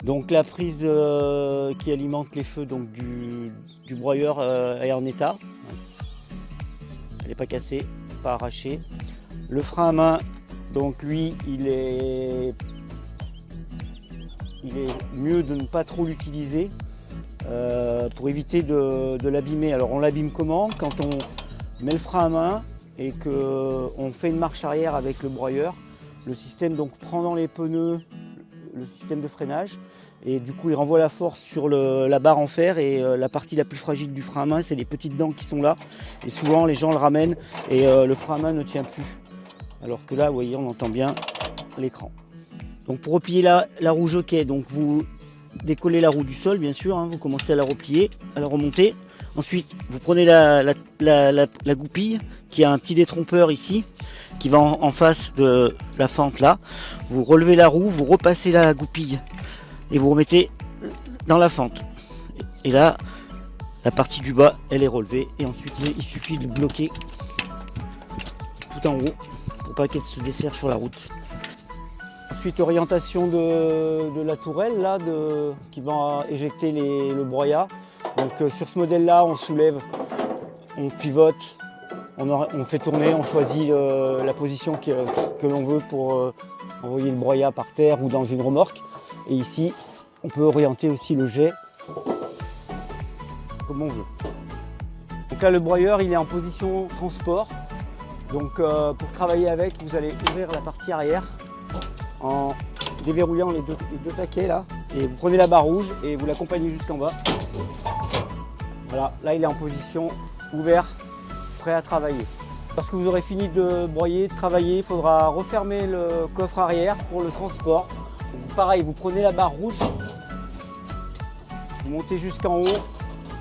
Donc la prise qui alimente les feux donc, du broyeur est en état. Elle n'est pas cassée, pas arrachée. Le frein à main, donc lui, il est mieux de ne pas trop l'utiliser pour éviter de l'abîmer. Alors on l'abîme comment? Quand on met le frein à main et qu'on fait une marche arrière avec le broyeur, le système donc prend dans les pneus le système de freinage et du coup il renvoie la force sur la barre en fer et la partie la plus fragile du frein à main, c'est les petites dents qui sont là et souvent les gens le ramènent et le frein à main ne tient plus. Alors que là, vous voyez, on entend bien l'écran. Donc pour replier la roue jockey, donc vous décollez la roue du sol bien sûr, hein, vous commencez à la replier, à la remonter. Ensuite vous prenez la goupille qui a un petit détrompeur ici qui va en face de la fente là. Vous relevez la roue, vous repassez la goupille et vous remettez dans la fente. Et là la partie du bas elle est relevée et ensuite il suffit de bloquer tout en haut pour pas qu'elle se desserre sur la route. Ensuite orientation de la tourelle là, qui va éjecter le broyat. Donc sur ce modèle là on soulève, on pivote, on fait tourner, on choisit la position que l'on veut pour envoyer le broyat par terre ou dans une remorque. Et ici on peut orienter aussi le jet comme on veut. Donc là le broyeur il est en position transport. Donc pour travailler avec, vous allez ouvrir la partie arrière en déverrouillant les deux taquets là. Et vous prenez la barre rouge et vous l'accompagnez jusqu'en bas. Voilà, là il est en position ouvert, prêt à travailler. Lorsque vous aurez fini de broyer, de travailler, il faudra refermer le coffre arrière pour le transport. Donc, pareil, vous prenez la barre rouge, vous montez jusqu'en haut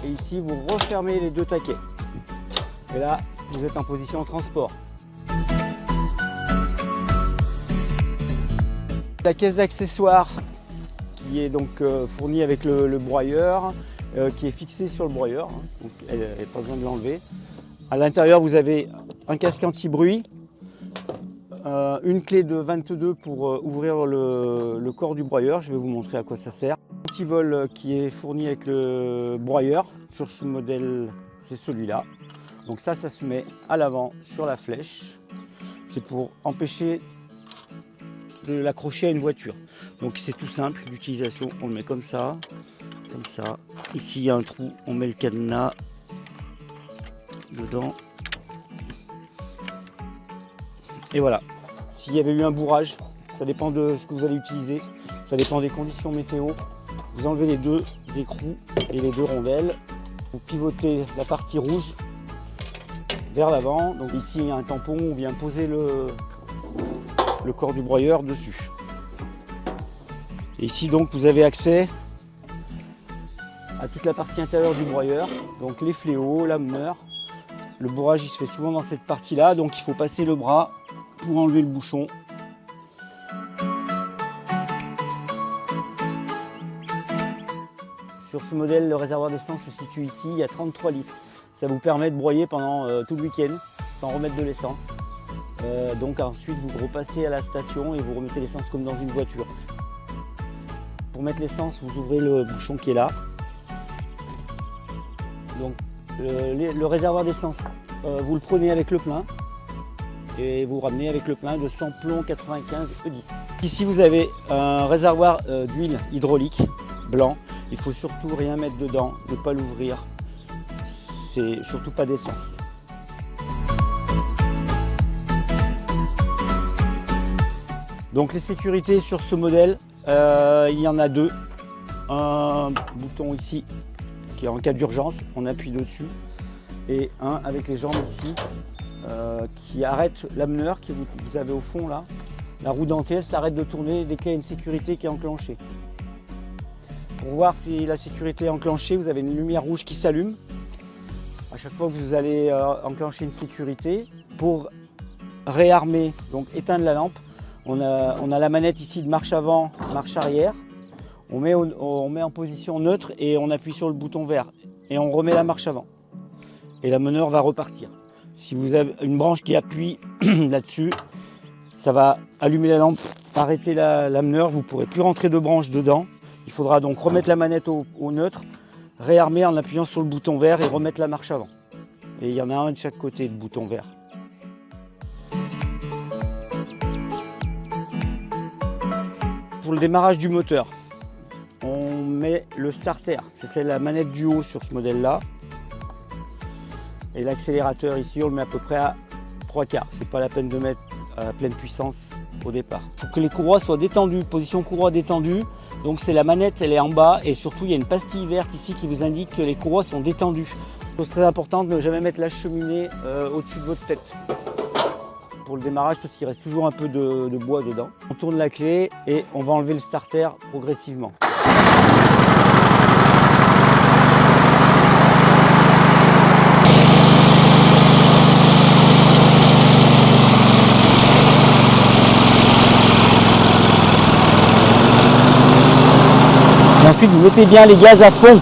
et ici vous refermez les deux taquets. Et là, vous êtes en position transport. La caisse d'accessoires qui est donc fournie avec le broyeur, qui est fixée sur le broyeur, hein, donc elle n'a pas besoin de l'enlever. À l'intérieur, vous avez un casque anti-bruit, une clé de 22 pour ouvrir le corps du broyeur. Je vais vous montrer à quoi ça sert. Anti-vol qui est fourni avec le broyeur. Sur ce modèle, c'est celui-là. Donc ça se met à l'avant sur la flèche. C'est pour empêcher de l'accrocher à une voiture. Donc c'est tout simple l'utilisation. On le met comme ça, comme ça. Ici il y a un trou, on met le cadenas dedans. Et voilà. S'il y avait eu un bourrage, ça dépend de ce que vous allez utiliser, ça dépend des conditions météo. Vous enlevez les deux écrous et les deux rondelles. Vous pivotez la partie rouge vers l'avant. Donc ici il y a un tampon, on vient poser le corps du broyeur dessus. Et ici donc vous avez accès à toute la partie intérieure du broyeur, donc les fléaux, l'ameneur. Le bourrage il se fait souvent dans cette partie là, donc il faut passer le bras pour enlever le bouchon. Sur ce modèle, le réservoir d'essence se situe ici, il y a 33 litres. Ça vous permet de broyer pendant tout le week-end sans remettre de l'essence. Donc ensuite vous repassez à la station et vous remettez l'essence comme dans une voiture. Pour mettre l'essence, vous ouvrez le bouchon qui est là. Donc le réservoir d'essence, vous le prenez avec le plein et vous ramenez avec le plein de 100 plomb 95 E10. Ici vous avez un réservoir d'huile hydraulique blanc. Il ne faut surtout rien mettre dedans, ne pas l'ouvrir. C'est surtout pas d'essence. Donc les sécurités sur ce modèle, il y en a deux. Un bouton ici qui est en cas d'urgence, on appuie dessus. Et un avec les jambes ici qui arrête l'ameneur que vous avez au fond là. La roue dentée, elle s'arrête de tourner dès qu'il y a une sécurité qui est enclenchée. Pour voir si la sécurité est enclenchée, vous avez une lumière rouge qui s'allume. À chaque fois que vous allez enclencher une sécurité, pour réarmer, donc éteindre la lampe, on a la manette ici de marche avant, marche arrière. On met en position neutre et on appuie sur le bouton vert et on remet la marche avant. Et l'ameneur va repartir. Si vous avez une branche qui appuie là-dessus, ça va allumer la lampe, arrêter l'ameneur, vous ne pourrez plus rentrer de branche dedans. Il faudra donc remettre la manette au neutre, réarmer en appuyant sur le bouton vert et remettre la marche avant. Et il y en a un de chaque côté de bouton vert. Pour le démarrage du moteur, on met le starter, c'est la manette du haut sur ce modèle-là. Et l'accélérateur ici, on le met à peu près à 3/4. C'est pas la peine de mettre à pleine puissance au départ. Il faut que les courroies soient détendues, position courroie détendue. Donc c'est la manette, elle est en bas et surtout il y a une pastille verte ici qui vous indique que les courroies sont détendues. Chose très importante, ne jamais mettre la cheminée au-dessus de votre tête. Pour le démarrage, parce qu'il reste toujours un peu de bois dedans. On tourne la clé et on va enlever le starter progressivement. Et ensuite, vous mettez bien les gaz à fond.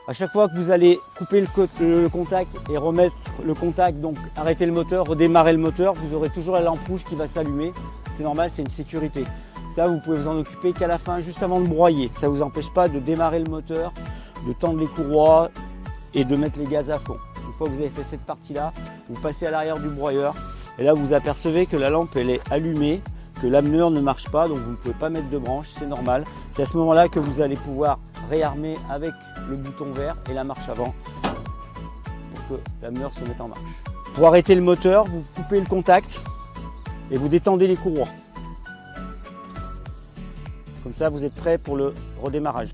À chaque fois que vous allez couper le contact et remettre le contact, donc arrêter le moteur, redémarrer le moteur, vous aurez toujours la lampe rouge qui va s'allumer. C'est normal, c'est une sécurité. Ça, vous pouvez vous en occuper qu'à la fin, juste avant de broyer. Ça ne vous empêche pas de démarrer le moteur, de tendre les courroies et de mettre les gaz à fond. Une fois que vous avez fait cette partie-là, vous passez à l'arrière du broyeur. Et là, vous apercevez que la lampe elle est allumée, que l'ameneur ne marche pas, donc vous ne pouvez pas mettre de branche, c'est normal. C'est à ce moment-là que vous allez pouvoir réarmer avec le bouton vert et la marche avant pour que l'ameneur se mette en marche. Pour arrêter le moteur, vous coupez le contact et vous détendez les courroies. Comme ça, vous êtes prêt pour le redémarrage.